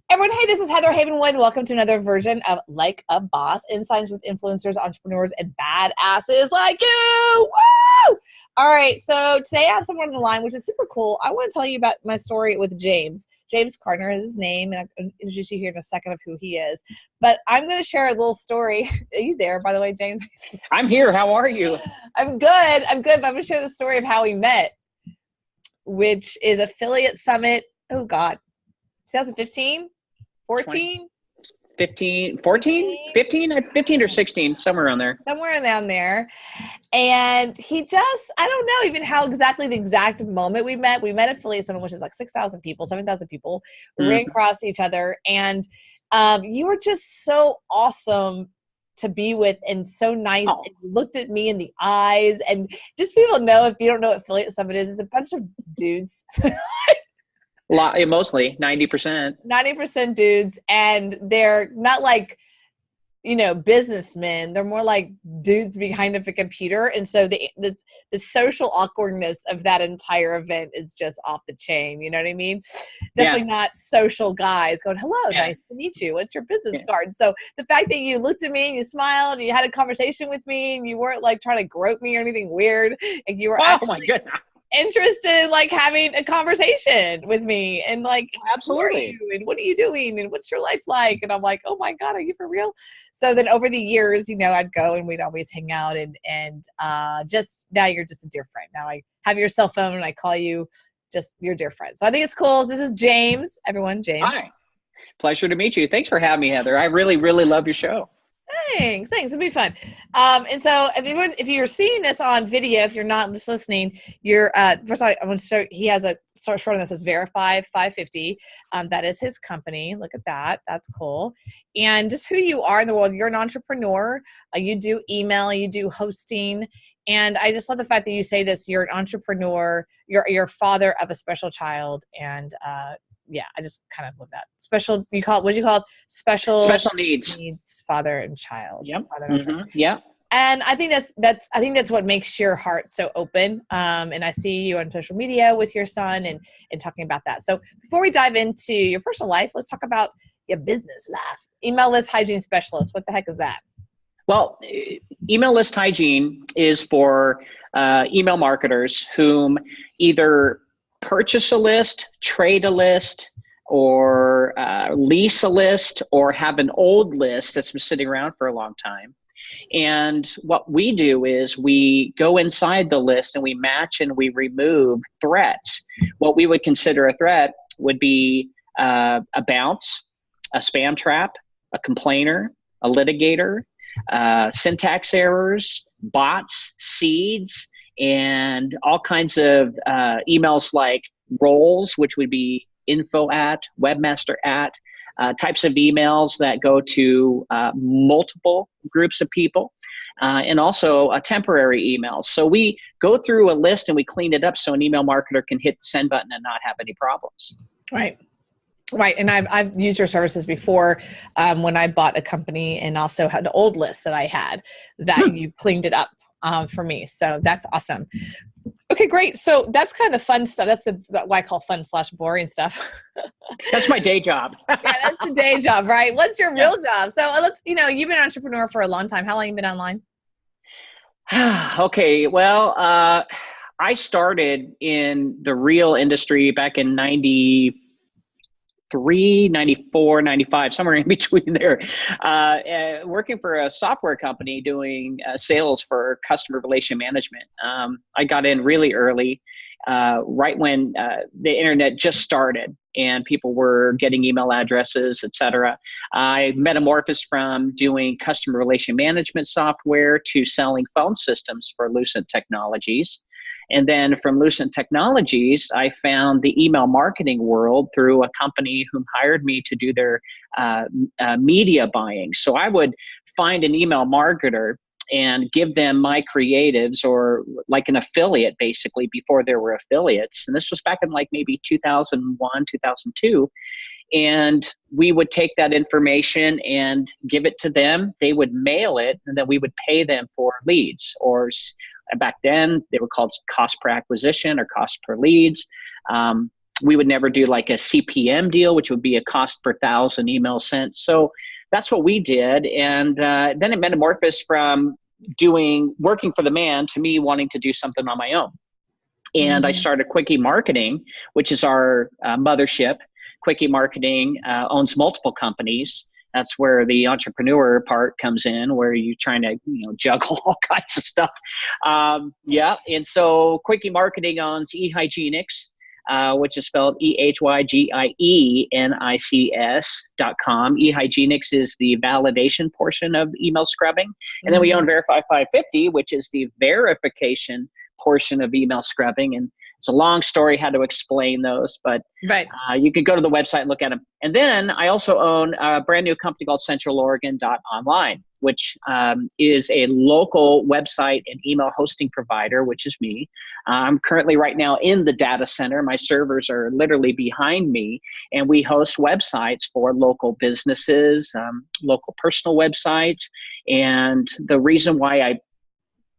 Everyone, hey, this is Heather Havenwood. Welcome to another version of Like a Boss, insights with influencers, entrepreneurs, and badasses like you. Woo! All right, so today I have someone on the line, which is super cool. I want to tell you about my story with James. James Carner is his name, and I'll introduce you here in a second of who he is. But I'm going to share a little story. Are you there, by the way, James? I'm here. How are you? I'm good, but I'm going to share the story of how we met, which is Affiliate Summit. Oh, God. 2015? 14? 15, 14, 15 or 16, somewhere around there. Somewhere down there. And he just, I don't know even how exactly the exact moment we met. We met at Affiliate Summit, which is like 6,000 people, 7,000 people. We ran across each other. And you were just so awesome to be with and so nice. And you looked at me in the eyes. And just people know, if you don't know what Affiliate Summit is, it's a bunch of dudes. Mostly 90% dudes, and they're not like, businessmen. They're more like dudes behind a computer. And so the social awkwardness of that entire event is just off the chain. You know what I mean? Definitely not social guys going, hello, nice to meet you. What's your business card? So the fact that you looked at me and you smiled and you had a conversation with me and you weren't like trying to grope me or anything weird, and you were my goodness, interested in like having a conversation with me and like, absolutely, who are you and what are you doing and what's your life like? And I'm like, oh my God, are you for real? So then over the years, I'd go and we'd always hang out and just now you're just a dear friend. Now I have your cell phone and I call you just your dear friend. So I think it's cool. This is James. Everyone, James. Hi. Pleasure to meet you. Thanks for having me, Heather. I really, really love your show. Thanks. It'll be fun. And so if you're seeing this on video, if you're not just listening, you're, first of all, I'm going to show, he has a short on that says Verify 550. That is his company. Look at that. That's cool. And just who you are in the world. You're an entrepreneur. You do email, you do hosting. And I just love the fact that you say this, you're an entrepreneur, you're father of a special child. And, I just kind of love that. Special, what'd you call it? Special needs father and child. Yep. Yeah. And I think that's what makes your heart so open. And I see you on social media with your son and talking about that. So before we dive into your personal life, let's talk about your business life. Email list hygiene specialist. What the heck is that? Well, email list hygiene is for email marketers whom either purchase a list, trade a list, or lease a list, or have an old list that's been sitting around for a long time. And what we do is we go inside the list and we match and we remove threats. What we would consider a threat would be a bounce, a spam trap, a complainer, a litigator, syntax errors, bots, seeds, and all kinds of emails like roles, which would be info at, webmaster at, types of emails that go to multiple groups of people, and also temporary emails. So we go through a list and we clean it up so an email marketer can hit the send button and not have any problems. Right. And I've used your services before when I bought a company and also had an old list that I had that you cleaned it up for me. So that's awesome. Okay, great. So that's kind of the fun stuff. That's what I call fun / boring stuff. That's my day job. Yeah, that's the day job, right? What's your real job? So you've been an entrepreneur for a long time. How long have you been online? Okay. Well, I started in the real industry back in 93, 94, 95, somewhere in between there, working for a software company doing sales for customer relation management. I got in really early, right when the internet just started and people were getting email addresses, et cetera. I metamorphosed from doing customer relation management software to selling phone systems for Lucent Technologies. And then from Lucent Technologies, I found the email marketing world through a company who hired me to do their media buying. So I would find an email marketer and give them my creatives, or like an affiliate basically, before there were affiliates. And this was back in like maybe 2001, 2002. And we would take that information and give it to them. They would mail it, and then we would pay them for leads, or back then they were called cost per acquisition or cost per leads. We would never do like a CPM deal, which would be a cost per 1,000 emails sent. So that's what we did. And then it metamorphosed from working for the man to me wanting to do something on my own. And I started Quickie Marketing, which is our mothership. Quickie Marketing owns multiple companies. That's where the entrepreneur part comes in, where you're trying to juggle all kinds of stuff. And so Quickie Marketing owns eHygienics, which is spelled EHYGIENICS.com. eHygienics is the validation portion of email scrubbing. And then we own Verify 550, which is the verification portion of email scrubbing. And it's a long story how to explain those, but you can go to the website and look at them. And then I also own a brand new company called CentralOregon.online, which is a local website and email hosting provider, which is me. I'm currently right now in the data center. My servers are literally behind me, and we host websites for local businesses, local personal websites. And the reason why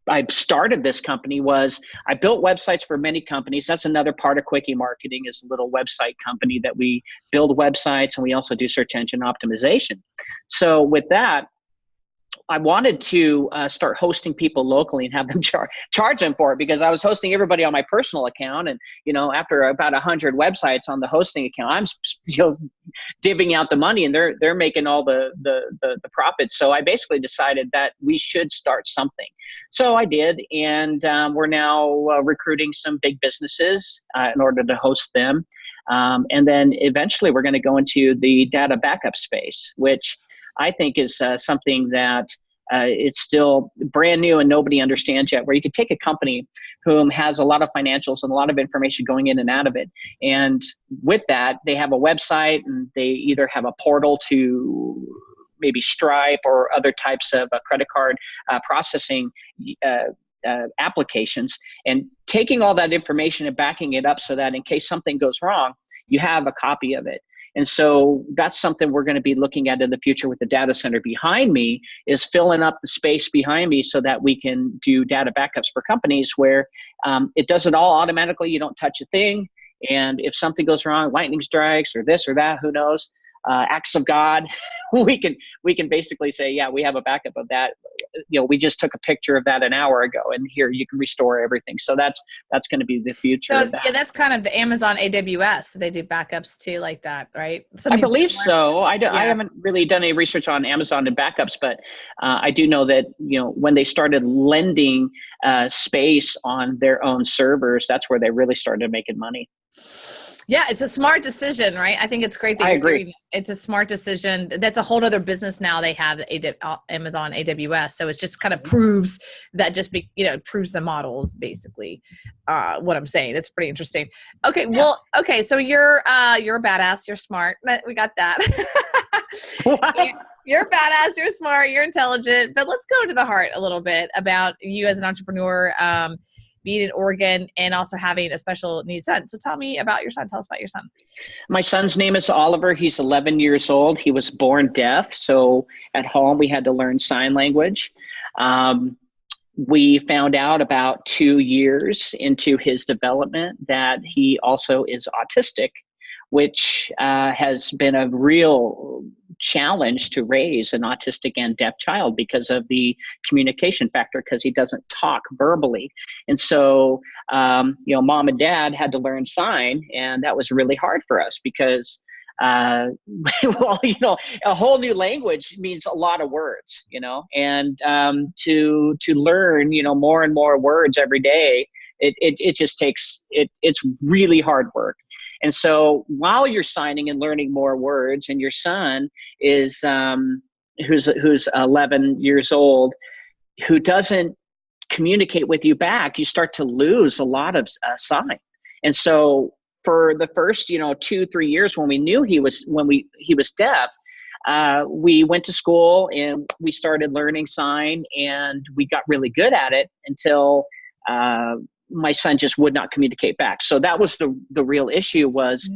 I started this company was I built websites for many companies. That's another part of Quickie Marketing, is a little website company that we build websites, and we also do search engine optimization. So with that, I wanted to start hosting people locally and have them charge them for it, because I was hosting everybody on my personal account. And, after about 100 websites on the hosting account, I'm, divvying out the money, and they're making all the profits. So I basically decided that we should start something. So I did. And we're now recruiting some big businesses in order to host them. And then eventually we're going to go into the data backup space, which I think is something that it's still brand new and nobody understands yet, where you could take a company whom has a lot of financials and a lot of information going in and out of it. And with that, they have a website, and they either have a portal to maybe Stripe or other types of credit card processing applications, and taking all that information and backing it up so that in case something goes wrong, you have a copy of it. And so that's something we're going to be looking at in the future with the data center behind me, is filling up the space behind me so that we can do data backups for companies where it does it all automatically. You don't touch a thing. And if something goes wrong, lightning strikes or this or that, who knows, acts of God, we can basically say, yeah, we have a backup of that. We just took a picture of that an hour ago, and here you can restore everything. So that's going to be the future. So of that. Yeah, that's kind of the Amazon AWS. They do backups too, like that, right? I believe so. I haven't really done any research on Amazon and backups, but I do know that when they started lending space on their own servers, that's where they really started making money. Yeah, it's a smart decision, right? I think it's great that you're doing it. It's a smart decision. That's a whole other business now. They have Amazon AWS, so it just kind of proves that proves the models, basically. What I'm saying. That's pretty interesting. Okay, yeah. Well, okay, so you're a badass. You're smart. We got that. You're a badass. You're smart. You're intelligent. But let's go to the heart a little bit about you as an entrepreneur. Being in Oregon and also having a special needs son. So tell me about your son. Tell us about your son. My son's name is Oliver. He's 11 years old. He was born deaf. So at home, we had to learn sign language. We found out about 2 years into his development that he also is autistic, which has been a real challenge to raise an autistic and deaf child because of the communication factor, because he doesn't talk verbally. And so, mom and dad had to learn sign, and that was really hard for us because, a whole new language means a lot of words, and to learn, more and more words every day, it just takes, it's really hard work. And so while you're signing and learning more words, and your son is who's 11 years old, who doesn't communicate with you back, you start to lose a lot of sign. And so for the first 2-3 years when we knew he was deaf, we went to school and we started learning sign, and we got really good at it until my son just would not communicate back. So that was the real issue, was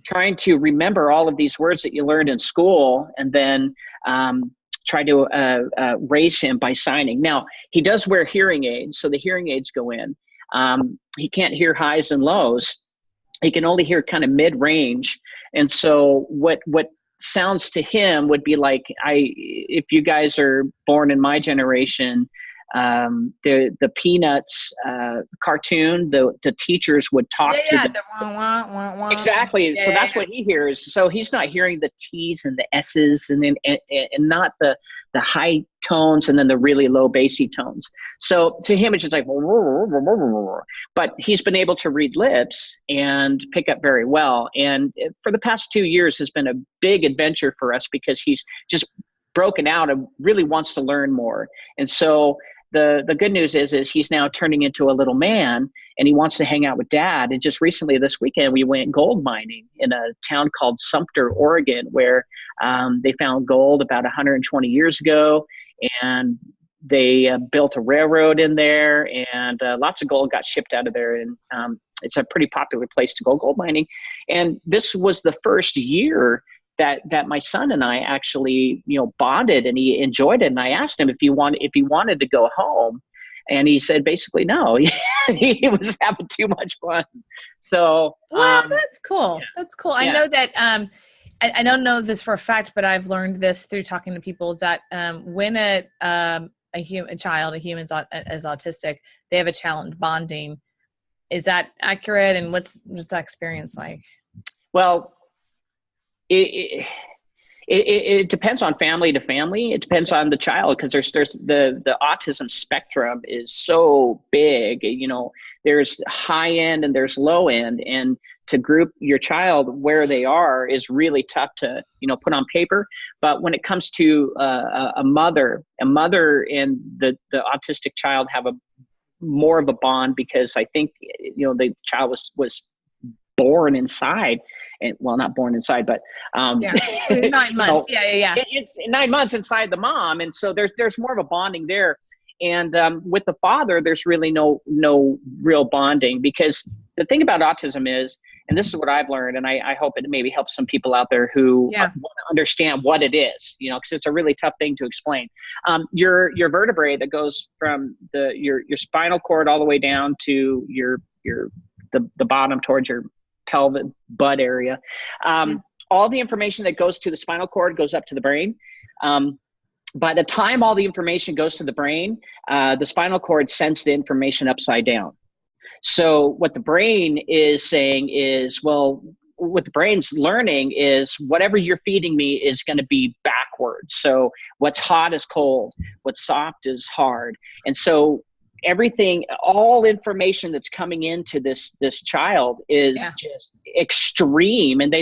trying to remember all of these words that you learned in school, and then try to raise him by signing. Now, he does wear hearing aids, so the hearing aids go in. He can't hear highs and lows. he can only hear kind of mid-range. And so what sounds to him would be like, if you guys are born in my generation, the Peanuts cartoon, the teachers would talk to the wah, wah, wah, wah. exactly. So that's what he hears. So he's not hearing the T's and the S's, and then and not the high tones and then the really low bassy tones. So to him, it's just like, but he's been able to read lips and pick up very well. And for the past 2 years has been a big adventure for us, because he's just broken out and really wants to learn more. And so the good news is he's now turning into a little man, and he wants to hang out with dad. And just recently this weekend, we went gold mining in a town called Sumter, Oregon, where they found gold about 120 years ago. And they built a railroad in there, and lots of gold got shipped out of there. And it's a pretty popular place to go gold mining. And this was the first year that my son and I actually, bonded, and he enjoyed it. And I asked him if he wanted to go home, and he said basically no. He was having too much fun. So well, that's cool. Yeah. That's cool. Yeah. I know that I don't know this for a fact, but I've learned this through talking to people that when a child is autistic, they have a challenge bonding. Is that accurate? And what's that experience like? Well, it depends on family to family. It depends on the child, because there's the autism spectrum is so big. There's high end and there's low end, and to group your child where they are is really tough to put on paper. But when it comes to a mother and the autistic child have a more of a bond, because I think the child was born inside. And well, not born inside, but 9 months. It's 9 months inside the mom, and so there's more of a bonding there. And with the father, there's really no real bonding, because the thing about autism is, and this is what I've learned, and I hope it maybe helps some people out there who want to understand what it is, because it's a really tough thing to explain. Your vertebrae that goes from your spinal cord all the way down to the bottom towards your pelvic butt area. All the information that goes to the spinal cord goes up to the brain. By the time all the information goes to the brain, the spinal cord sends the information upside down. So what the brain is saying is, well, what the brain's learning is whatever you're feeding me is going to be backwards. So what's hot is cold, what's soft is hard. And so everything, all information that's coming into this child is just extreme, and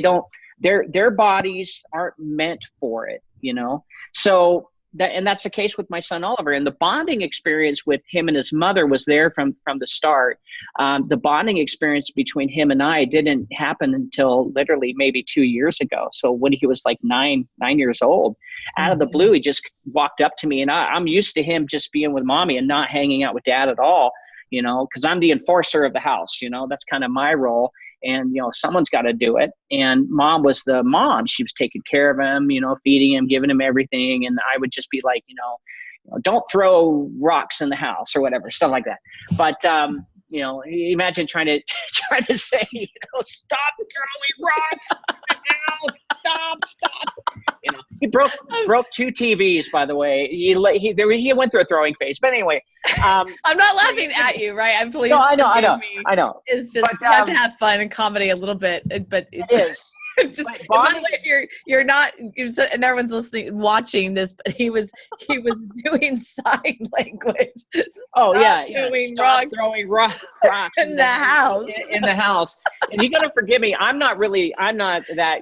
their bodies aren't meant for it, So that's the case with my son Oliver. And the bonding experience with him and his mother was there from the start. The bonding experience between him and I didn't happen until literally maybe 2 years ago. So when he was like nine years old, out of the blue, he just walked up to me, and I'm used to him just being with mommy and not hanging out with dad at all, because I'm the enforcer of the house, that's kind of my role. And, someone's got to do it. And mom was the mom. She was taking care of him, feeding him, giving him everything. And I would just be like, don't throw rocks in the house or whatever, stuff like that. But, imagine trying to say, stop throwing rocks in the house. Stop. He broke 2 TVs, by the way. He went through a throwing phase. But anyway, I'm not laughing at you, right? I'm pleased. No, I know. It's just you have to have fun and comedy a little bit, but it is. Just, by the way, if you're not, and everyone's listening, watching this, but he was doing sign language. Oh Stop throwing rocks in the house. In the house. And you gotta forgive me. I'm not that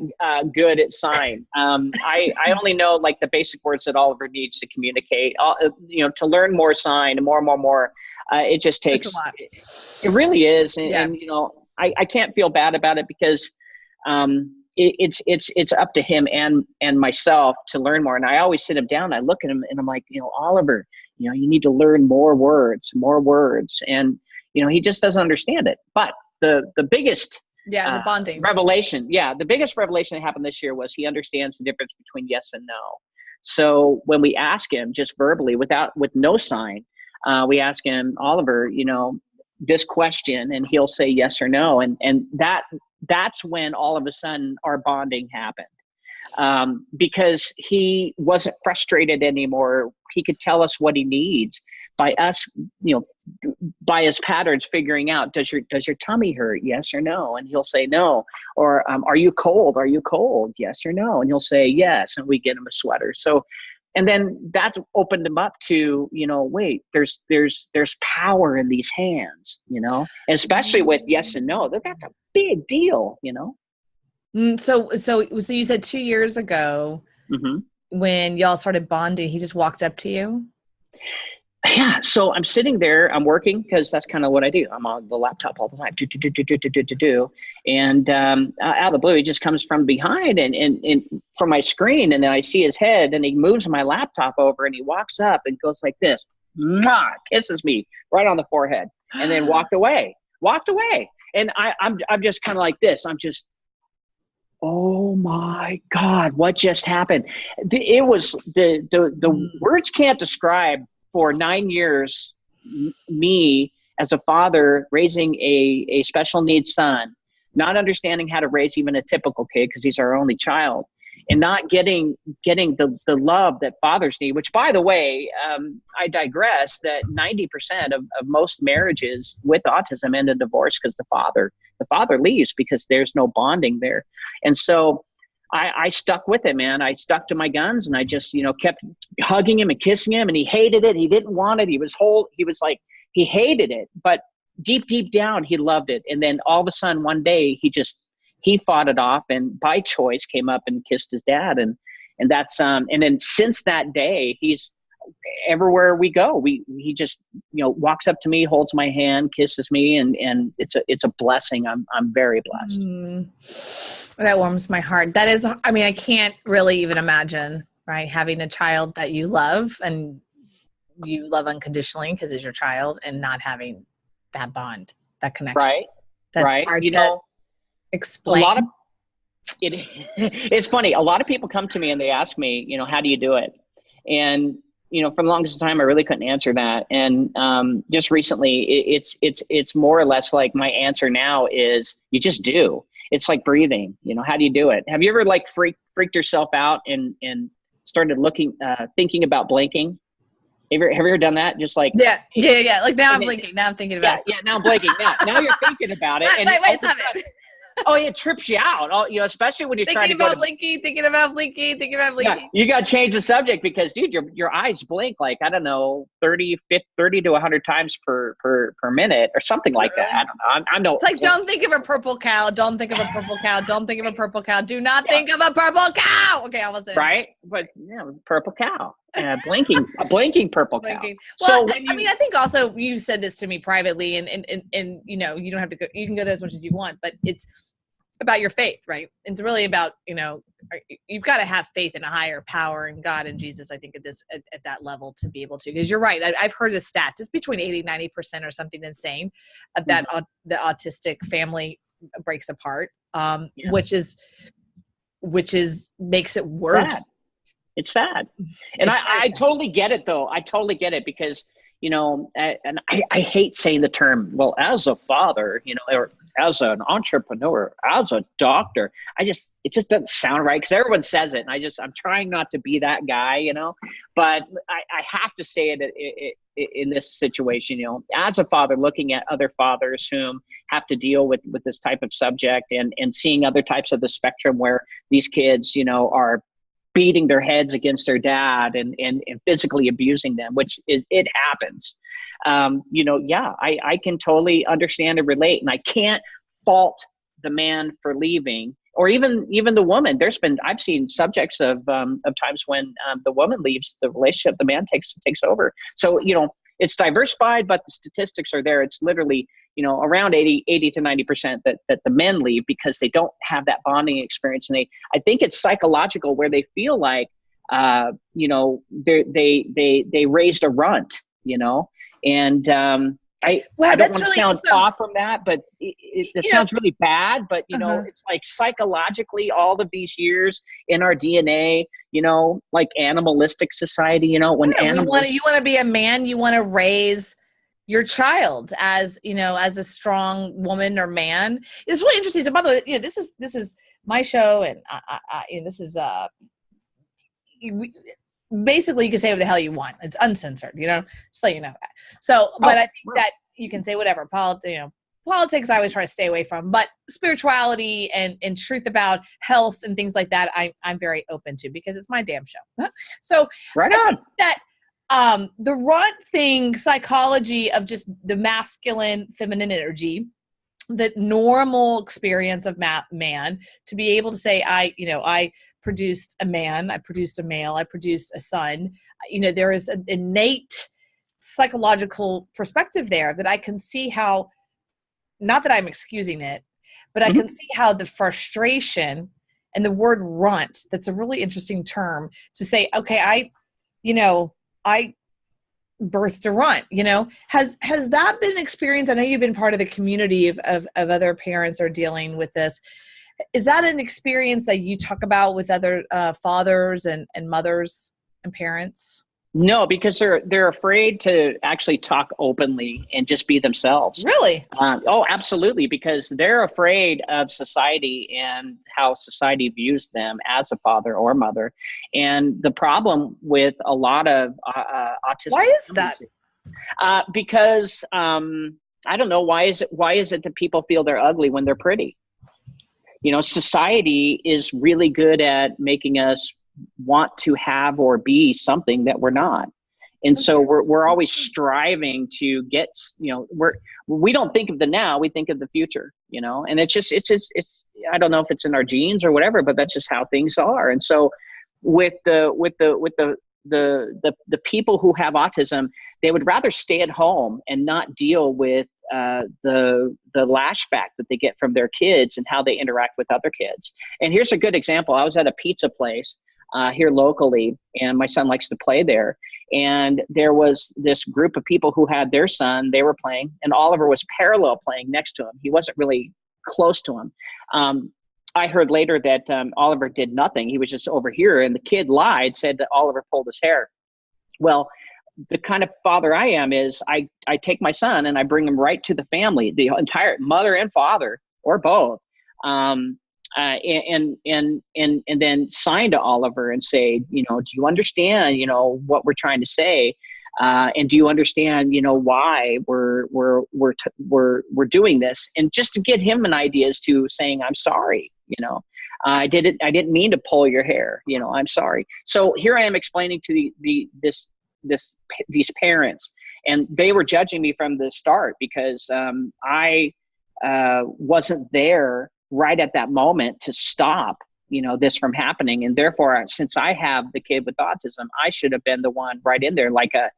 good at sign. I only know like the basic words that Oliver needs to communicate. To learn more sign and more. It just takes. It's a lot. It really is, and I can't feel bad about it, because it's up to him and myself to learn more. And I always sit him down, I look at him, and I'm like, Oliver, you need to learn more words. And, he just doesn't understand it. But the biggest the bonding revelation, the biggest revelation that happened this year was he understands the difference between yes and no. So when we ask him just verbally with no sign, we ask him, Oliver, this question, and he'll say yes or no. And that that's when all of a sudden our bonding happened. Because he wasn't frustrated anymore. He could tell us what he needs by us, by his patterns, figuring out, does your tummy hurt? Yes or no? And he'll say no. Or, are you cold? Are you cold? Yes or no? And he'll say yes. And we get him a sweater. So, and then that opened him up to, wait, there's power in these hands, and especially with yes and no, that's a big deal, So you said 2 years ago, when y'all started bonding, he just walked up to you? Yeah. So I'm sitting there, I'm working, because that's kind of what I do. I'm on the laptop all the time. And out of the blue, he just comes from behind and from my screen, and then I see his head, and he moves my laptop over, and he walks up and goes like this, mwah, kisses me right on the forehead, and then walked away. And I'm just kind of like this. I'm just, oh my God, what just happened? It was the words can't describe. For 9 years, me as a father raising a special needs son, not understanding how to raise even a typical kid because he's our only child, and not getting the love that fathers need, which, by the way, I digress, that 90% of most marriages with autism end in divorce because the father leaves because there's no bonding there. And so I stuck with it, man. I stuck to my guns, and I just, kept hugging him and kissing him, and he hated it. He didn't want it. He was like, he hated it, but deep down, he loved it. And then all of a sudden one day he fought it off, and by choice came up and kissed his dad. And that's, and then since that day, he's everywhere we go. He just, walks up to me, holds my hand, kisses me, and it's a blessing. I'm very blessed. That warms my heart. That is, I can't really even imagine, right? Having a child that you love and you love unconditionally because it's your child, and not having that bond, that connection. Right. That's hard to explain. It's funny. A lot of people come to me and they ask me, how do you do it? And, for the longest time, I really couldn't answer that. And just recently, it's more or less like my answer now is you just do. It's like breathing. How do you do it? Have you ever freaked yourself out and started thinking about blinking? Have you ever done that? Just like yeah. Like now I'm blinking. Now I'm thinking about it. Yeah. Now I'm blinking. Now you're thinking about it. Wait, stop it. Oh, it trips you out. Especially when you're trying to go thinking about blinking. Yeah, you got to change the subject because, dude, your eyes blink like, I don't know, 30 to 100 times per minute or something like that. I don't know. I know. It's like, don't think of a purple cow. Don't think of a purple cow. Don't think of a purple cow. Do not think of a purple cow. Okay, almost there. Right? But purple cow. A blinking purple cow. Well, so I think also you said this to me privately, and you don't have to go. You can go there as much as you want, but it's about your faith, right? It's really about, you've got to have faith in a higher power in God and Jesus, I think, at that level to be able to, because you're right. I've heard the stats. It's between 80-90% or something insane of that the autistic family breaks apart, which makes it worse. Sad. It's sad. And I totally get it, though. I totally get it because, and I hate saying the term, well, as a father, or as an entrepreneur, as a doctor, it just doesn't sound right because everyone says it. And I'm trying not to be that guy, but I have to say it in this situation, as a father, looking at other fathers whom have to deal with this type of subject and seeing other types of the spectrum where these kids, are beating their heads against their dad and physically abusing them, which it happens. I can totally understand and relate, and I can't fault the man for leaving, or even the woman. I've seen subjects of times when the woman leaves the relationship, the man takes over. So, it's diversified, but the statistics are there. It's literally, around 80 to 90% that the men leave because they don't have that bonding experience. And I think it's psychological where they feel like, they raised a runt, and I don't want to sound off from that, but it sounds really bad, but it's like psychologically all of these years in our DNA, like animalistic society, when animals, you want to be a man, you want to raise your child as, you know, as a strong woman or man. It's really interesting. So by the way, you know, this is my show, and and this is basically you can say what the hell you want. It's uncensored, you know, just so you know that. So, but I think that you can say whatever. Politics I always try to stay away from, but spirituality and truth about health and things like that, I'm very open to, because it's my damn show. So right I on. think that the runt thing, psychology of just the masculine, feminine energy, the normal experience of man, to be able to say, I produced a man, I produced a male, I produced a son. You know, there is an innate psychological perspective there that I can see how, not that I'm excusing it, but I can see how the frustration and the word runt, that's a really interesting term to say, okay, I birthed a runt, you know, has that been an experience? I know you've been part of the community of other parents are dealing with this. Is that an experience that you talk about with other fathers and mothers and parents? No, because they're afraid to actually talk openly and just be themselves. Really? Oh, absolutely, because they're afraid of society and how society views them as a father or mother. And the problem with a lot of autistic Why is that? Because I don't know, why is it that people feel they're ugly when they're pretty? You know, society is really good at making us want to have or be something that we're not. And so we're always striving to get, you know, we don't think of the now, we think of the future, you know, and it's I don't know if it's in our genes or whatever, but that's just how things are. And so with the people who have autism, they would rather stay at home and not deal with the lashback that they get from their kids and how they interact with other kids. And here's a good example. I was at a pizza place here locally, and my son likes to play there. And there was this group of people who had their son, they were playing, and Oliver was parallel playing next to him. He wasn't really close to him. I heard later that Oliver did nothing. He was just over here, and the kid lied, said that Oliver pulled his hair. Well, the kind of father I am is I take my son and I bring him right to the family, the entire mother and father, or both. And then sign to Oliver and say, you know, do you understand, you know, what we're trying to say? And do you understand, you know, why we're doing this? And just to get him an idea as to saying, I'm sorry, you know, I didn't mean to pull your hair, you know, I'm sorry. So here I am explaining to these parents, and they were judging me from the start because I wasn't there right at that moment to stop, you know, this from happening. And therefore, since I have the kid with autism, I should have been the one right in there, like a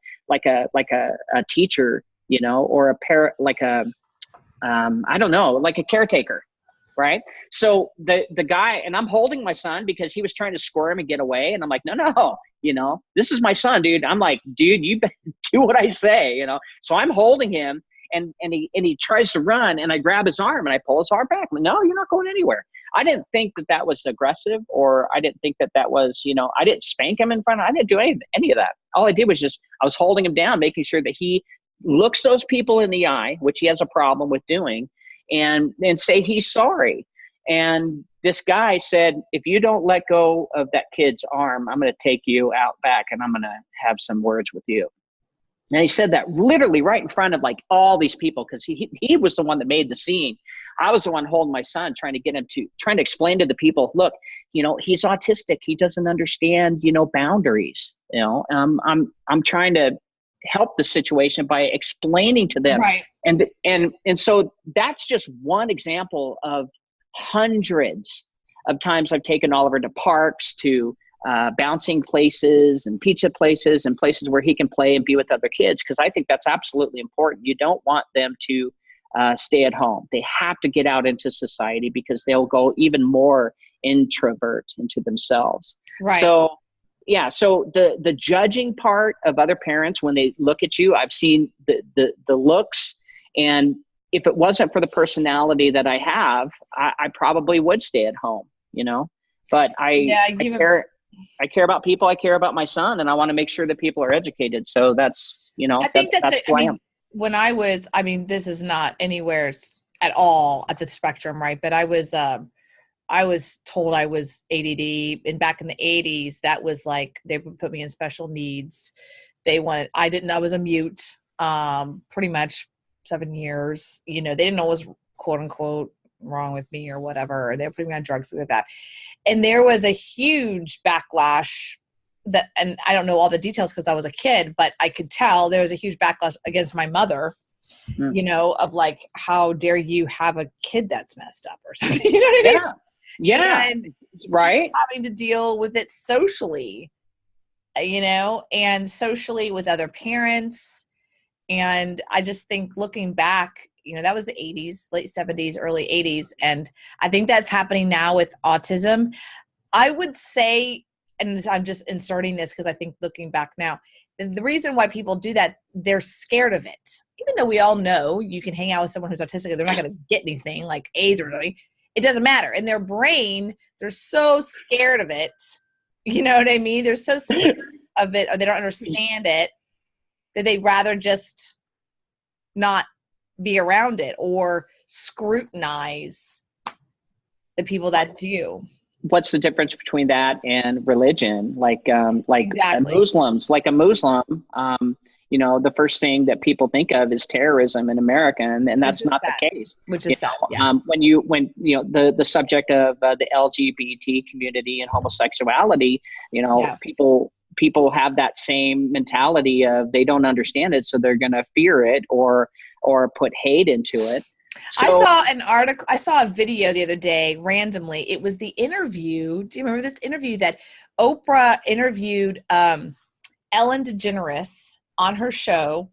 teacher, you know, or I don't know, like a caretaker. Right. So the guy, and I'm holding my son because he was trying to squirm and get away. And I'm like, no, you know, this is my son, dude. I'm like, dude, you do what I say, you know? So I'm holding him, and he tries to run, and I grab his arm and I pull his arm back. I'm like, no, you're not going anywhere. I didn't think that was aggressive, or I didn't think that was, you know, I didn't spank him in front. I didn't do any of that. All I did was I was holding him down, making sure that he looks those people in the eye, which he has a problem with doing, and say he's sorry. And this guy said, if you don't let go of that kid's arm, I'm going to take you out back and I'm going to have some words with you. And he said that literally right in front of like all these people, because he was the one that made the scene. I was the one holding my son, trying to explain to the people, look, you know, he's autistic. He doesn't understand, you know, boundaries. You know, I'm trying to help the situation by explaining to them. Right. And so that's just one example of hundreds of times I've taken Oliver to parks, to bouncing places and pizza places and places where he can play and be with other kids, because I think that's absolutely important. You don't want them to stay at home. They have to get out into society, because they'll go even more introvert into themselves. Right. So yeah, so the judging part of other parents when they look at you, I've seen the looks, and if it wasn't for the personality that I have, I probably would stay at home, you know. But I care about people. I care about my son, and I want to make sure that people are educated. So that's, you know, I think that's who I am. when I was, I mean, this is not anywhere at all at the spectrum, right? But I was told I was ADD, and back in the 80s, that was like, they would put me in special needs. I was a mute, pretty much 7 years. You know, they didn't know what was quote unquote wrong with me or whatever. They were putting me on drugs like that. And there was a huge backlash and I don't know all the details because I was a kid, but I could tell there was a huge backlash against my mother, you know, of like, how dare you have a kid that's messed up or something, you know what I mean? Yeah. And Right. having to deal with it socially, you know, and socially with other parents. And I just think looking back, you know, that was the 80s, late 70s, early 80s. And I think that's happening now with autism. I would say, and I'm just inserting this because I think looking back now, the reason why people do that, they're scared of it. Even though we all know you can hang out with someone who's autistic, they're not going to get anything like AIDS or something. It doesn't matter. In their brain, they're so scared of it. You know what I mean? They're so scared of it, or they don't understand it, that they'd rather just not be around it or scrutinize the people that do. What's the difference between that and religion? Exactly. A Muslim, you know, the first thing that people think of is terrorism in America, and that's not sad. the case. Which is sad. Yeah. When you know the subject of the LGBT community and homosexuality, you know, people have that same mentality of they don't understand it, so they're going to fear it or put hate into it. So, I saw a video the other day randomly. It was the interview. Do you remember this interview that Oprah interviewed Ellen DeGeneres on her show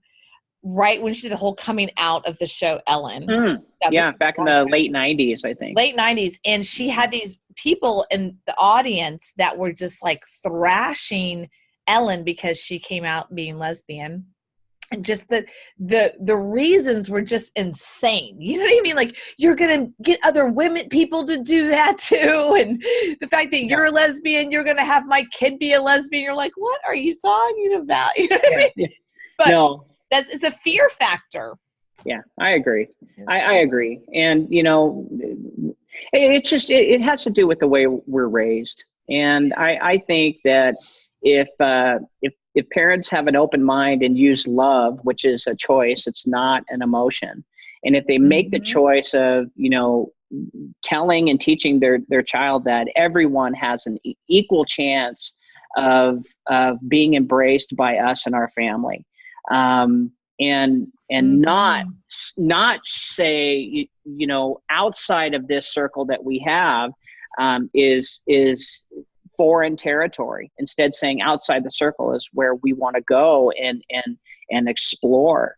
right when she did the whole coming out of the show Ellen. Back in the late 90s, I think. Late 90s. And she had these people in the audience that were just like thrashing Ellen because she came out being lesbian. And just the reasons were just insane. You know what I mean? Like, you're going to get other people to do that too. And the fact that you're a lesbian, you're going to have my kid be a lesbian. You're like, what are you talking about? You know what I mean? Yeah. But no, it's a fear factor. Yeah, I agree. I agree. And, you know, it's just, it has to do with the way we're raised. And I think that if parents have an open mind and use love, which is a choice, it's not an emotion. And if they make the choice of, you know, telling and teaching their child that everyone has an equal chance of being embraced by us and our family, and not say, you know, outside of this circle that we have is foreign territory. Instead, saying outside the circle is where we want to go and explore.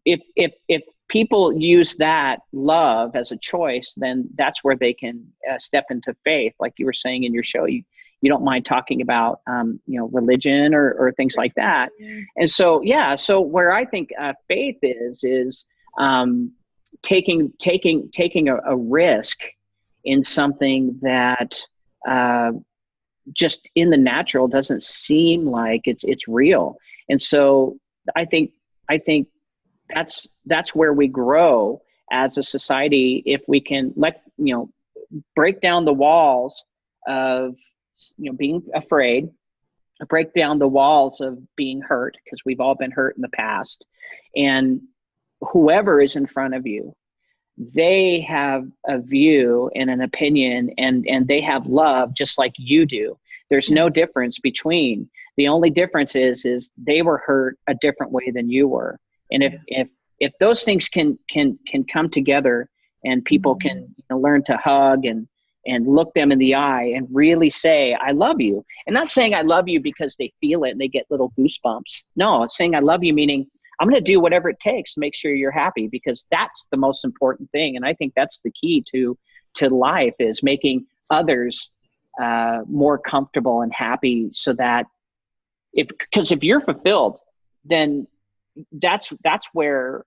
If people use that love as a choice, then that's where they can step into faith. Like you were saying in your show, you don't mind talking about you know, religion or things like that. And so so where I think faith is taking a risk in something that just in the natural doesn't seem like it's real. And so I think that's where we grow as a society, if we can break down the walls of, you know, being afraid, break down the walls of being hurt, because we've all been hurt in the past. And whoever is in front of you, they have a view and an opinion, and they have love just like you do. There's no difference between. The only difference is they were hurt a different way than you were. And if those things can come together, and people can learn to hug and look them in the eye and really say, I love you. And not saying I love you because they feel it and they get little goosebumps. No, it's saying I love you, meaning I'm going to do whatever it takes to make sure you're happy, because that's the most important thing. And I think that's the key to life, is making others more comfortable and happy, so that because if you're fulfilled, then that's where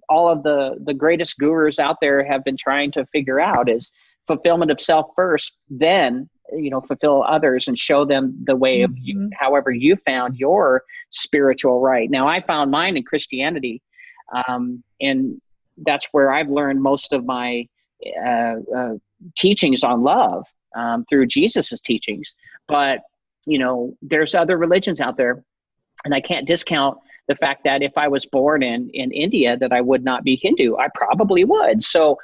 all of the greatest gurus out there have been trying to figure out, is fulfillment of self first, then fulfill others and show them the way of you, however you found your spiritual right. Now, I found mine in Christianity, and that's where I've learned most of my teachings on love, through Jesus's teachings. But there's other religions out there, and I can't discount the fact that if I was born in India, that I would not be Hindu. I probably would. So,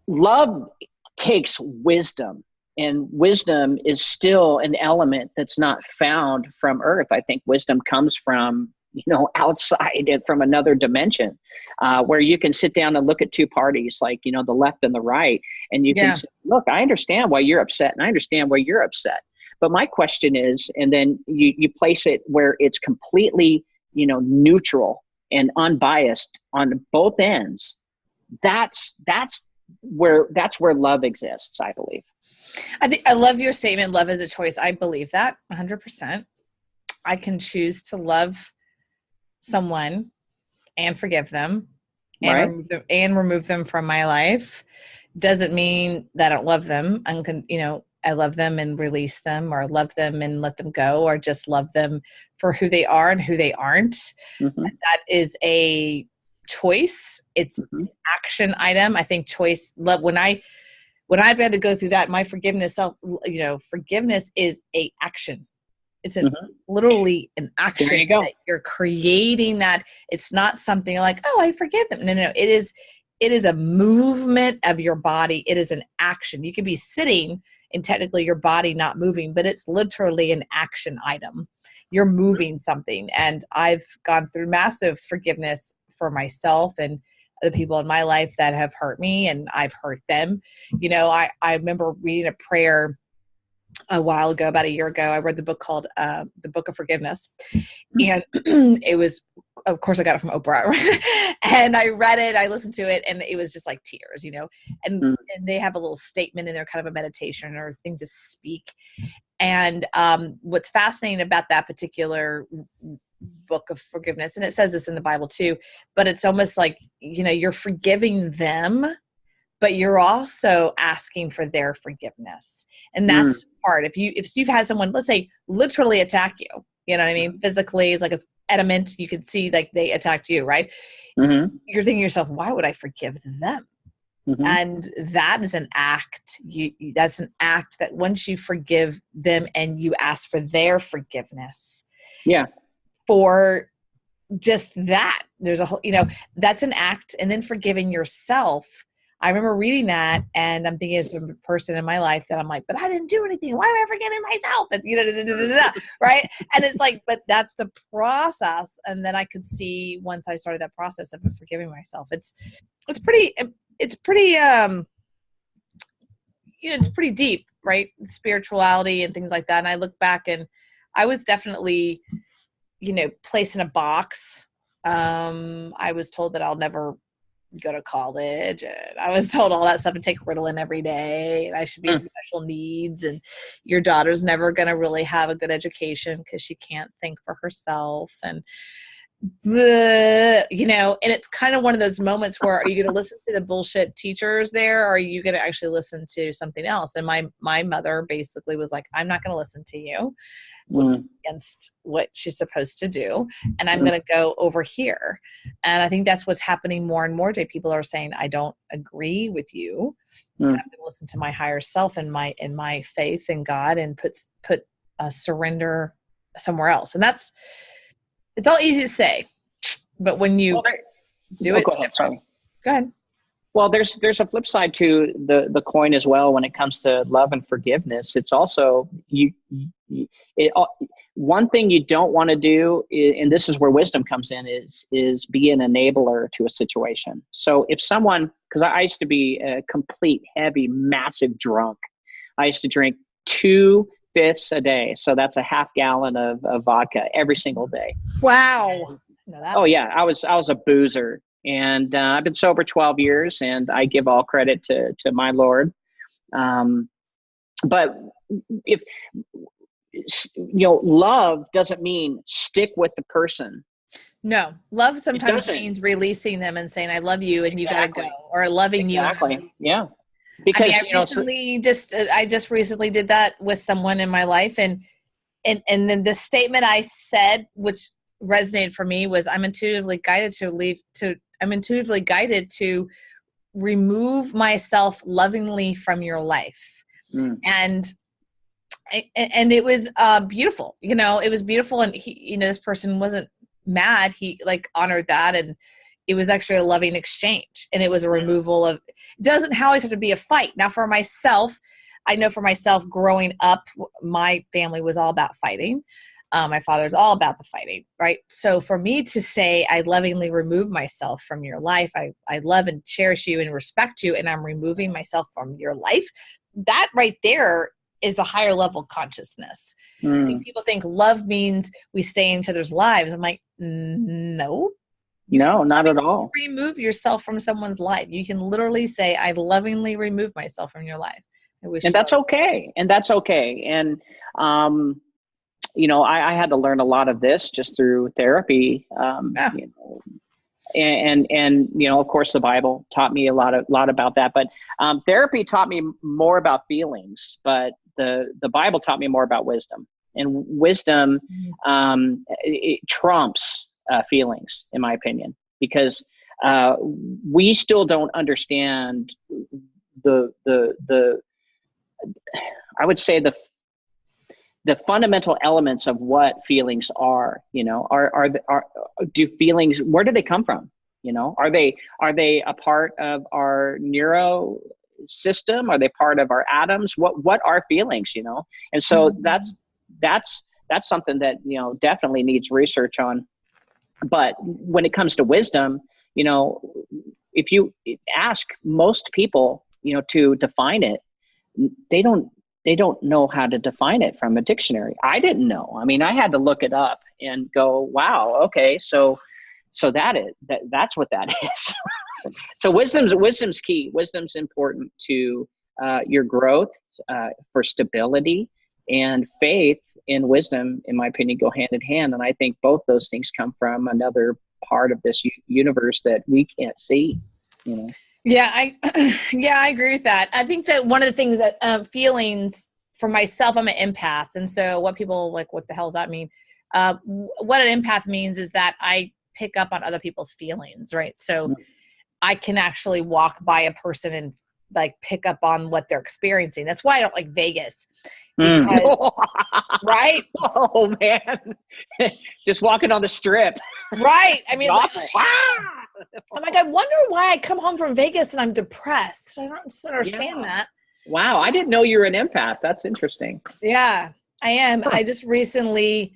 love takes wisdom, and wisdom is still an element that's not found from earth. I think wisdom comes from, outside and from another dimension, where you can sit down and look at two parties, like, the left and the right. And you can say, look, I understand why you're upset, and I understand why you're upset. But my question is, and then you place it where it's completely, neutral and unbiased on both ends. That's where love exists, I believe. I love your statement. Love is a choice. I believe that 100%. I can choose to love someone and forgive them and remove them from my life. Doesn't mean that I don't love them. I love them and release them, or love them and let them go, or just love them for who they are and who they aren't. That is a choice. It's an action item. I think love, when I've had to go through that, my forgiveness is a action. It's literally an action. There you go. That you're creating that. It's not something like, oh, I forgive them. No. It is a movement of your body. It is an action. You could be sitting and technically your body not moving, but it's literally an action item. You're moving something. And I've gone through massive forgiveness for myself and the people in my life that have hurt me, and I've hurt them. I remember reading a prayer a while ago, about a year ago. I read the book called The Book of Forgiveness. And it was, of course, I got it from Oprah. And I read it, I listened to it, and it was just like tears, and they have a little statement in there, kind of a meditation or thing to speak. And what's fascinating about that particular book of forgiveness, and it says this in the Bible too, but it's almost like, you're forgiving them, but you're also asking for their forgiveness. And that's hard. If you've had someone, let's say, literally attack you, you know what I mean? Physically, it's like it's adamant. You can see like they attacked you, right? You're thinking to yourself, why would I forgive them? And that is an act. That's an act that once you forgive them and you ask for their forgiveness. Yeah. For just that, there's a whole, that's an act. And then forgiving yourself. I remember reading that, and I'm thinking as a person in my life that I'm like, but I didn't do anything. Why am I forgiving myself? And, right? And it's like, but that's the process. And then I could see, once I started that process of forgiving myself, it's pretty it's pretty deep, right? Spirituality and things like that. And I look back, and I was definitely, placed in a box. I was told that I'll never go to college, and I was told all that stuff, and take Ritalin every day, and I should be in special needs, and your daughter's never going to really have a good education because she can't think for herself. And and it's kind of one of those moments where, are you going to listen to the bullshit teachers there, or are you going to actually listen to something else? And my mother basically was like, I'm not going to listen to you, which is against what she's supposed to do, and I'm going to go over here. And I think that's what's happening more and more today. People are saying, I don't agree with you. I'm going to listen to my higher self and my faith in God, and put a surrender somewhere else. And it's all easy to say, but when you do it, go ahead. Sorry. Go ahead. Well, there's a flip side to the coin as well. When it comes to love and forgiveness, it's also one thing you don't want to do, and this is where wisdom comes in, is be an enabler to a situation. So if someone, because I used to be a complete, heavy, massive drunk. I used to drink 2 fifths a day. So that's a half gallon of vodka every single day. Wow. Oh yeah. I was a boozer, and I've been sober 12 years, and I give all credit to my Lord. But if, love doesn't mean stick with the person. No, love sometimes means releasing them and saying, I love you and you got to go, or loving you. Exactly. Yeah. Because, I just recently did that with someone in my life. And then the statement I said, which resonated for me, was I'm intuitively guided to remove myself lovingly from your life. And it was beautiful. It was beautiful. And he, this person wasn't mad. He like honored that. And it was actually a loving exchange. And it was a removal of, it doesn't always have to be a fight. Now for myself, I know for myself growing up, my family was all about fighting. My father's all about the fighting, right? So for me to say, I lovingly remove myself from your life, I love and cherish you and respect you, and I'm removing myself from your life, that right there is the higher level consciousness. I think people think love means we stay in each other's lives. I'm like, no. No, not at all. Remove yourself from someone's life. You can literally say, I lovingly remove myself from your life. And that's okay. And that's okay. And, I had to learn a lot of this just through therapy. Of course, the Bible taught me a lot about that. But therapy taught me more about feelings. But the Bible taught me more about wisdom. And wisdom it trumps feelings, in my opinion, because we still don't understand I would say the fundamental elements of what feelings are. Do feelings, where do they come from? Are they a part of our neuro system? Are they part of our atoms? What are feelings? And so that's something that definitely needs research on. But when it comes to wisdom, if you ask most people, to define it, they don't know how to define it from a dictionary. I didn't know. I mean, I had to look it up and go, wow, okay, so that's what that is. So wisdom's key. Wisdom's important to your growth, for stability, and faith and wisdom, in my opinion, go hand in hand. And I think both those things come from another part of this universe that we can't see. Yeah, I agree with that. I think that one of the things that feelings for myself, I'm an empath. And so what people like, what the hell does that mean? What an empath means is that I pick up on other people's feelings, right? So I can actually walk by a person and like pick up on what they're experiencing. That's why I don't like Vegas. Because, right? Oh man. Just walking on the strip. Right. I mean, I'm like, I wonder why I come home from Vegas and I'm depressed. I don't understand that. Wow. I didn't know you were an empath. That's interesting. Yeah, I am. Huh. I just recently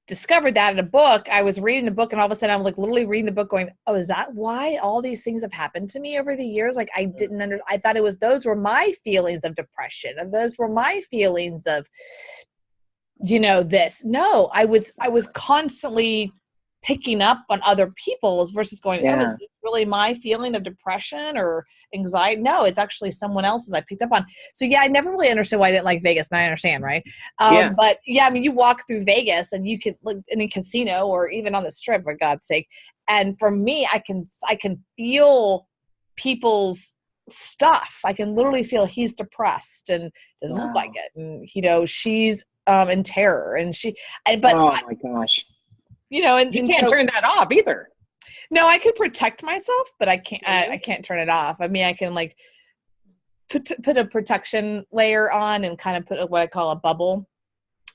discovered that in a book. I was reading the book and all of a sudden I'm like literally reading the book going, oh, is that why all these things have happened to me over the years? Like I thought those were my feelings of depression and those were my feelings of, this. No, I was constantly picking up on other people's versus going, oh, is this really my feeling of depression or anxiety? No, it's actually someone else's I picked up on. So yeah, I never really understood why I didn't like Vegas. And I understand, right? But yeah, I mean, you walk through Vegas and you can look in a casino or even on the strip, for God's sake. And for me, I can feel people's stuff. I can literally feel he's depressed and doesn't look like it. And, she's in terror and my gosh. And you can't turn that off either. No, I could protect myself, but I can't. I can't turn it off. I mean, I can like put a protection layer on and kind of put what I call a bubble.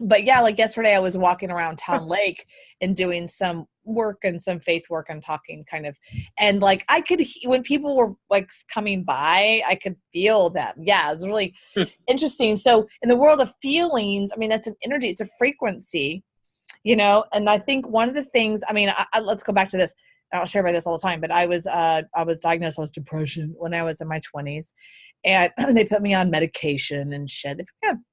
But yeah, like yesterday, I was walking around Town Lake and doing some work and some faith work and talking kind of, and like I could when people were like coming by, I could feel them. Yeah, it was really interesting. So in the world of feelings, I mean, that's an energy. It's a frequency. And I think one of the things, I mean, let's go back to this. I don't share about this all the time, but I was diagnosed with depression when I was in my 20s, and they put me on medication and shit.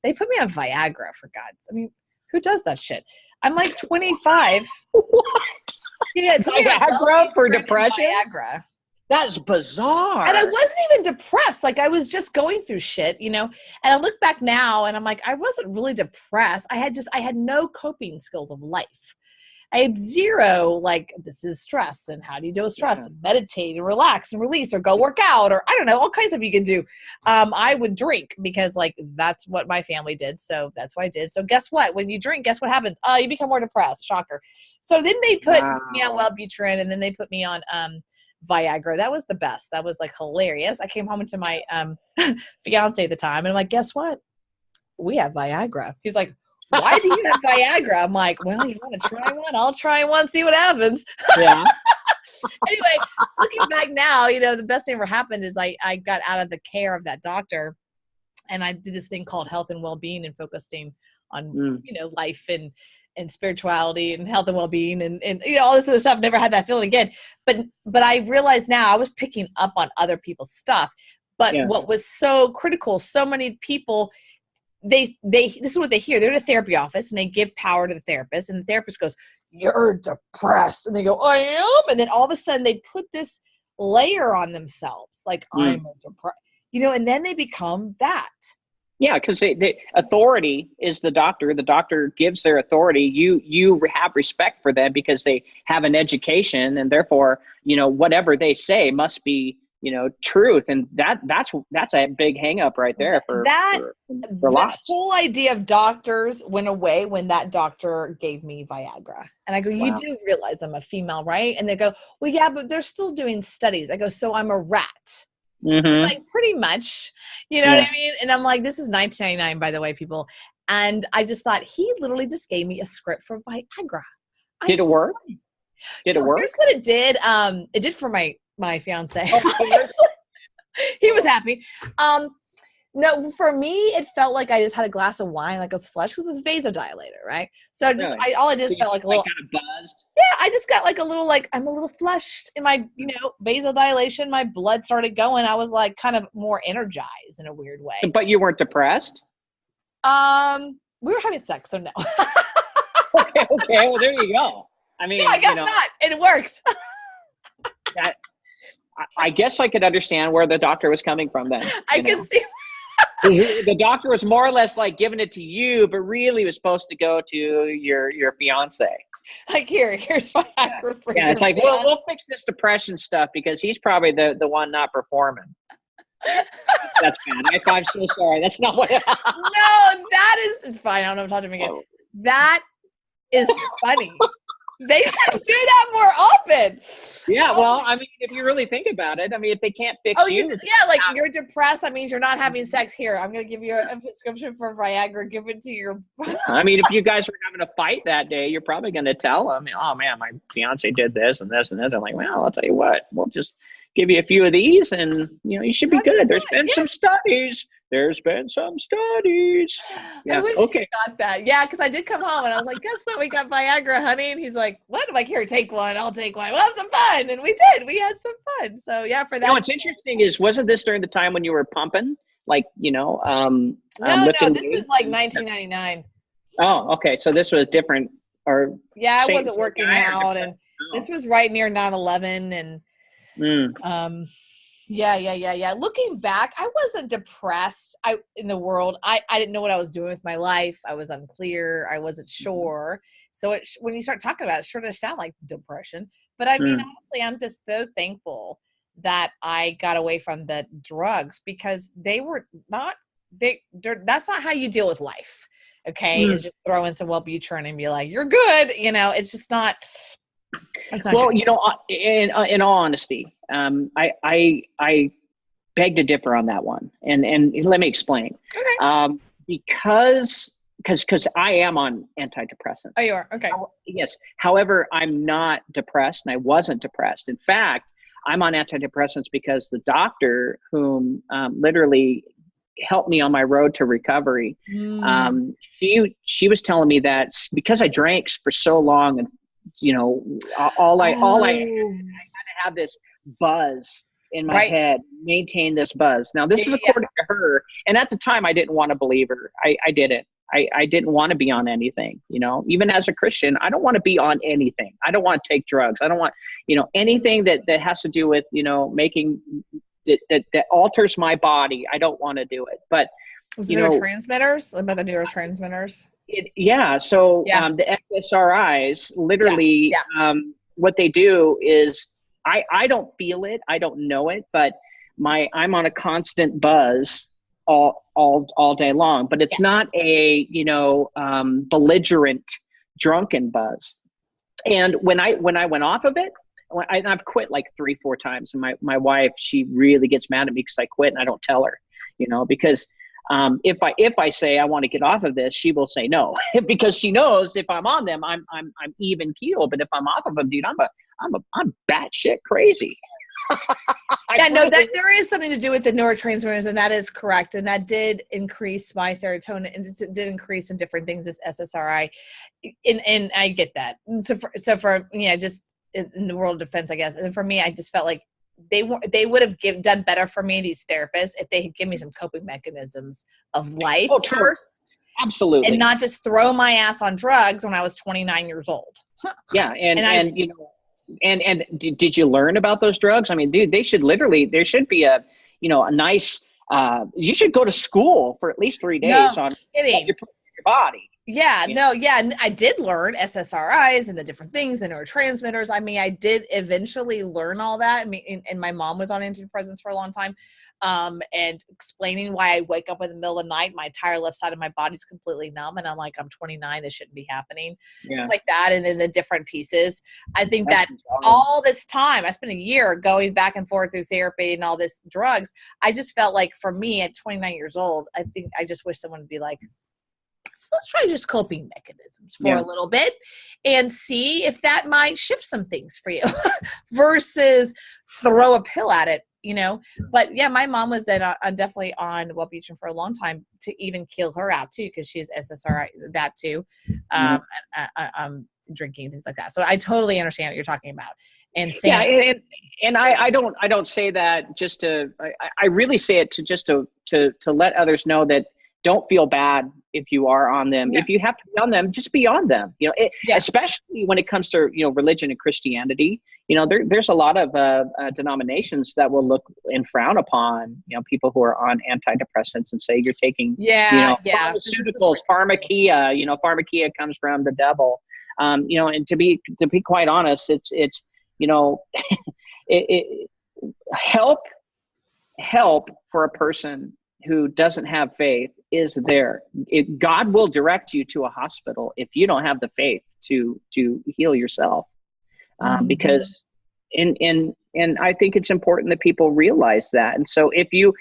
They put me on Viagra, for God's. I mean, who does that shit? I'm like 25. What? Yeah, Viagra for depression? Viagra. That's bizarre. And I wasn't even depressed. Like I was just going through shit, and I look back now and I'm like, I wasn't really depressed. I had no coping skills of life. I had zero, like, this is stress and how do you deal with stress and meditate and relax and release or go work out or I don't know, all kinds of you can do. I would drink because like, that's what my family did. So that's what I did. So guess what? When you drink, guess what happens? You become more depressed. Shocker. So then they put me on Wellbutrin and then they put me on Viagra. That was the best. That was like hilarious. I came home to my fiance at the time and I'm like, guess what? We have Viagra. He's like, why do you have Viagra? I'm like, well, you want to try one? I'll try one, see what happens. Yeah. Anyway, looking back now, you know, the best thing ever happened is I got out of the care of that doctor and I did this thing called health and well-being and focusing on, you know, life and spirituality and health and well-being and you know, all this other stuff. Never had that feeling again. But I realized now I was picking up on other people's stuff. But what was so critical, so many people, they this is what they hear. They're in a therapy office and they give power to the therapist and the therapist goes, you're depressed. And they go, I am. And then all of a sudden they put this layer on themselves. Like I'm depressed, you know, and then they become that. Yeah. Cause the authority is the doctor. The doctor gives their authority. You have respect for them because they have an education and therefore, you know, whatever they say must be, you know, truth. And that's a big hang up right there for lots. The whole idea of doctors went away when that doctor gave me Viagra. And I go, you do realize I'm a female, right? And they go, well, yeah, but they're still doing studies. I go, so I'm a rat. Like pretty much, you know what I mean? And I'm like, this is 1999, by the way, people. And I just thought he literally just gave me a script for Viagra. Did it work? Did it work? Here's what it did. It did for my fiance. He was happy. No, for me, it felt like I just had a glass of wine, like I was flushed because it's vasodilator, right? So just all I did felt like a little kind of buzzed. Yeah, I just got like a little like I'm a little flushed in my, you know, vasodilation. My blood started going. I was like kind of more energized in a weird way. But you weren't depressed? We were having sex, so no. Okay, well there you go. I mean, I guess not. It worked. I guess I could understand where the doctor was coming from then. I can see. The doctor was more or less like giving it to you, but really was supposed to go to your fiance. Like here's Viagra for you. Yeah, it's like, well, we'll fix this depression stuff because he's probably the one not performing. That's bad. I'm so sorry. That's not what. No, it's fine. I don't know if I'm talking again. That is funny. They should do that more often. Yeah, well, I mean, if you really think about it, I mean, if they can't fix you. Like you're depressed, that means you're not having sex here. I'm going to give you a prescription for Viagra. Give it to your. I mean, if you guys were having a fight that day, you're probably going to tell them, oh man, my fiance did this and this and this. I'm like, well, I'll tell you what, we'll just give you a few of these and, you know, you should be good. There's been some studies. There's been some studies. Yeah. I wish you got that. Yeah, because I did come home and I was like, guess what? We got Viagra, honey. And he's like, what? I'm like, here, take one. I'll take one. We'll have some fun. And we did. We had some fun. So, yeah, for that. You know, what's interesting is, wasn't this during the time when you were pumping? Like, you know, no, this is like 1999. Oh, okay. So this was different. Or yeah, I wasn't working out. And this was right near 9/11. And yeah. Looking back, I wasn't depressed. In the world, I didn't know what I was doing with my life. I was unclear. I wasn't sure. So when you start talking about it, sure does sound like depression. But I mean, honestly, I'm just so thankful that I got away from the drugs because they were not. That's not how you deal with life. Okay, is just throw in some Wellbutrin and be like, you're good. You know, it's just not. Well, you know, in all honesty, I beg to differ on that one, and let me explain. Okay. Because I am on antidepressants. Oh, you are? Okay. Yes. However, I'm not depressed, and I wasn't depressed. In fact, I'm on antidepressants because the doctor whom literally helped me on my road to recovery, she was telling me that because I drank for so long and you know, I had to have this buzz in my head, maintain this buzz. Now, this is according to her. And at the time, I didn't want to believe her. I didn't. I didn't want to be on anything, you know, even as a Christian, I don't want to be on anything. I don't want to take drugs. I don't want, you know, anything that has to do with, you know, making that alters my body. I don't want to do it. But was it neurotransmitters? About the neurotransmitters? Yeah. So Yeah. the SSRIs, literally, Yeah. what they do is, I don't feel it, I don't know it, but I'm on a constant buzz all day long. But it's Yeah. not a belligerent, drunken buzz. And when I went off of it, I've quit like 3-4 times. And my wife, she really gets mad at me because I quit and I don't tell her, because if I say I want to get off of this, she will say no, because she knows if I'm on them, I'm even keel. But if I'm off of them, dude, I'm batshit crazy. Yeah, no, that there is something to do with the neurotransmitters, and that is correct. And that did increase my serotonin, and it did increase some different things as SSRI. And I get that. So for just in the world of defense, I guess. And for me, I just felt like they would have done better for me, these therapists, if they had given me some coping mechanisms of life first. Absolutely. And not just throw my ass on drugs when I was 29 years old. Yeah. And did you learn about those drugs? I mean, dude, there should be a nice, you should go to school for at least 3 days on what you're putting in your body. Yeah, and I did learn SSRIs and the different things, the neurotransmitters. I mean, I did eventually learn all that. I mean, and my mom was on antidepressants for a long time, and explaining why I wake up in the middle of the night, my entire left side of my body's completely numb, and I'm like, I'm 29, this shouldn't be happening. Stuff like that, and then the different pieces. I think that all this time, I spent a year going back and forth through therapy and all this drugs. I just felt like, for me at 29 years old, I think I just wish someone would be like, so let's try just coping mechanisms for a little bit and see if that might shift some things for you versus throw a pill at it, But yeah, my mom was then definitely on Wellbutrin for a long time to even kill her out too, because she's SSRI, that too, drinking, things like that. So I totally understand what you're talking about. And Sam, and I don't say that just to, I really say it to let others know that don't feel bad if you are on them. If you have to be on them, just be on them. Especially when it comes to religion and Christianity. There's a lot of denominations that will look and frown upon people who are on antidepressants and say you're taking pharmaceuticals, pharmakia. Pharmakia comes from the devil. And to be quite honest, it's help for a person who doesn't have faith is there. God will direct you to a hospital if you don't have the faith to heal yourself. Because and I think it's important that people realize that. And so if you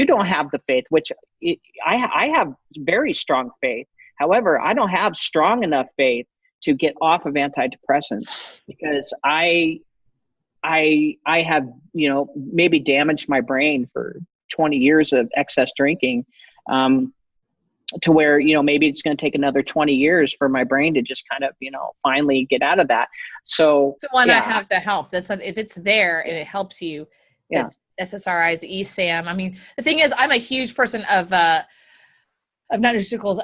don't have the faith, which I have very strong faith, however, I don't have strong enough faith to get off of antidepressants, because I have maybe damaged my brain for 20 years of excess drinking, to where, maybe it's going to take another 20 years for my brain to just kind of, finally get out of that. So why not have the help? That's if it's there and it helps you, that's SSRIs, ESAM. I mean, the thing is, I'm a huge person of nutraceuticals,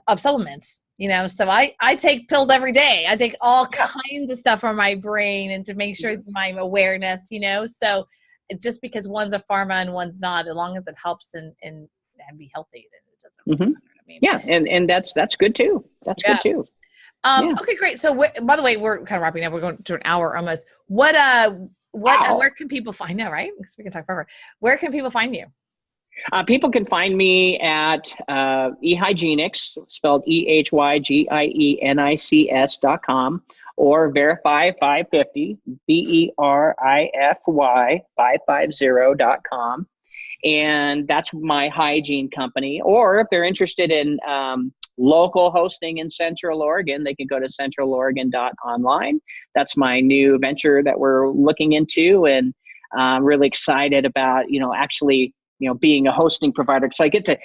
of supplements, so I take pills every day. I take all kinds of stuff for my brain and to make sure my awareness, so it's just because one's a pharma and one's not, as long as it helps and be healthy, then it doesn't matter. I mean, yeah. And that's good too. That's good too. Okay, great. So by the way, we're kind of wrapping up. We're going to an hour almost. Where can people find you, right? Because we can talk forever. Where can people find you? People can find me at eHygienics, spelled EHYGIENICS.com, or Verify 550, VERIFY 550.com. And that's my hygiene company. Or if they're interested in local hosting in Central Oregon, they can go to centraloregon.online. That's my new venture that we're looking into, and really excited about, actually, being a hosting provider. So I get to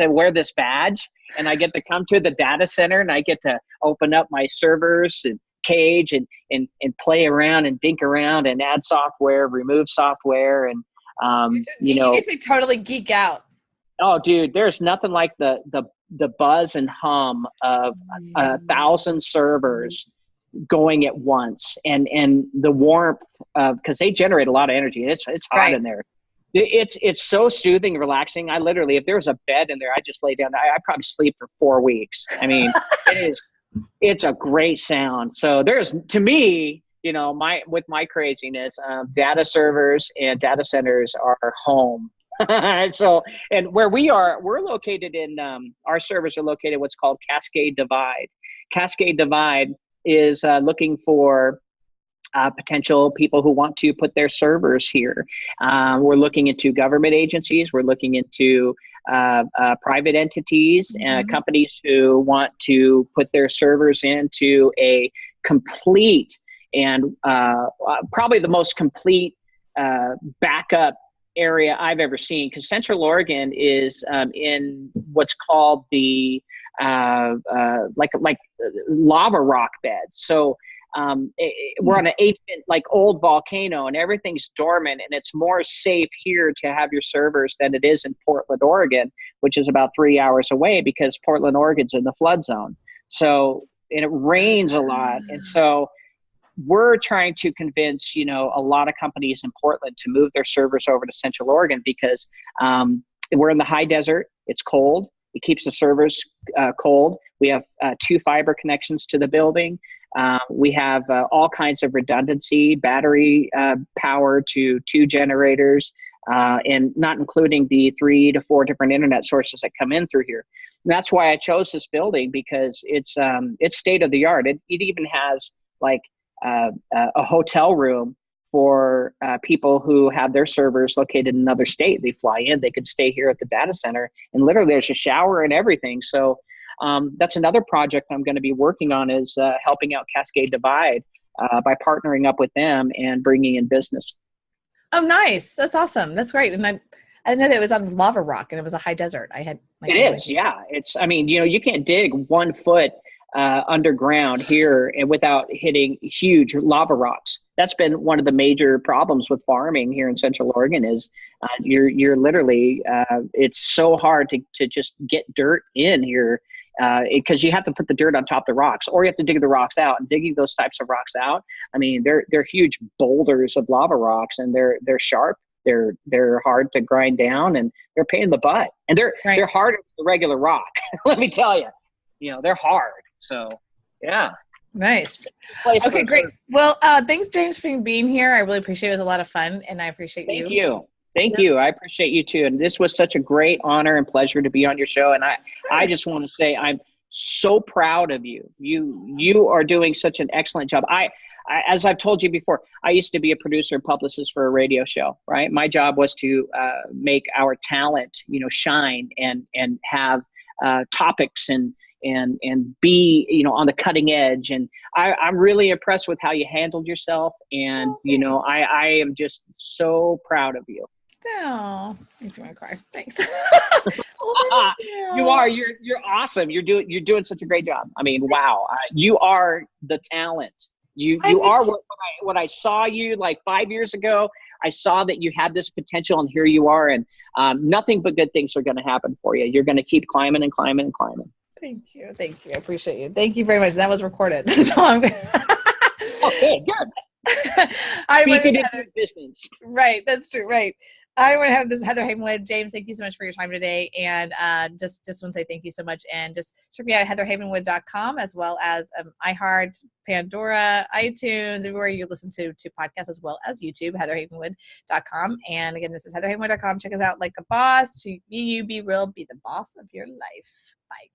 wear this badge, and I get to come to the data center, and I get to open up my servers and cage and play around and dink around and add software, remove software. And, you get to totally geek out. Oh, dude, there's nothing like the buzz and hum of 1,000 servers going at once, and the warmth of, because they generate a lot of energy. It's hot in there. It's so soothing and relaxing. I literally, if there was a bed in there, I just lay down. I probably sleep for 4 weeks. I mean, it's a great sound. So there's, to me, with my craziness, data servers and data centers are home. So, and where we're located in, our servers are located what's called Cascade Divide. Cascade Divide is looking for potential people who want to put their servers here. We're looking into government agencies. We're looking into private entities and companies who want to put their servers into a complete and probably the most complete backup area I've ever seen, because Central Oregon is in what's called the like lava rock beds. So we're on an ancient, like, old volcano, and everything's dormant, and it's more safe here to have your servers than it is in Portland, Oregon, which is about 3 hours away, because Portland, Oregon's in the flood zone. So, and it rains a lot. And so we're trying to convince, a lot of companies in Portland to move their servers over to Central Oregon, because we're in the high desert. It's cold. It keeps the servers cold. We have 2 fiber connections to the building. We have all kinds of redundancy, battery power to 2 generators, and not including the 3 to 4 different internet sources that come in through here. And that's why I chose this building, because it's state of the art. It even has like a hotel room for people who have their servers located in another state. They fly in, they could stay here at the data center, and literally there's a shower and everything. So that's another project I'm going to be working on, is helping out Cascade Divide by partnering up with them and bringing in business. Oh, nice. That's awesome. That's great. And I didn't know that it was on lava rock and it was a high desert. It is. Yeah. It's, I mean, you can't dig 1 foot underground here and without hitting huge lava rocks. That's been one of the major problems with farming here in Central Oregon, is you're literally, it's so hard to just get dirt in here, because you have to put the dirt on top of the rocks, or you have to dig the rocks out. And digging those types of rocks out, I mean, they're huge boulders of lava rocks, and they're sharp. They're hard to grind down, and they're a pain in the butt, and they're harder than the regular rock. Let me tell you, they're hard. So, yeah. Nice. Okay, great. Well, thanks, James, for being here. I really appreciate it. It was a lot of fun, and I appreciate you. Thank you. Thank you. I appreciate you too. And this was such a great honor and pleasure to be on your show. And I just want to say I'm so proud of you. You are doing such an excellent job. I, as I've told you before, I used to be a producer and publicist for a radio show, right? My job was to make our talent, shine and have topics and be, on the cutting edge. And I'm really impressed with how you handled yourself. And, I am just so proud of you. Oh, makes me want to cry. Thanks. You are. You're awesome. You're doing such a great job. I mean, wow. You are the talent. You are what I saw you like 5 years ago. I saw that you had this potential, and here you are. And nothing but good things are going to happen for you. You're going to keep climbing and climbing and climbing. Thank you. Thank you. I appreciate you. Thank you very much. That was recorded. So okay, good. Distance. Right. That's true. Right. I want to have this Heather Havenwood. James, thank you so much for your time today. And just want to say thank you so much. And just check me out at heatherhavenwood.com, as well as iHeart, Pandora, iTunes, everywhere you listen to podcasts, as well as YouTube, heatherhavenwood.com. And again, this is heatherhavenwood.com. Check us out like a boss. To be you, be real, be the boss of your life. Bye.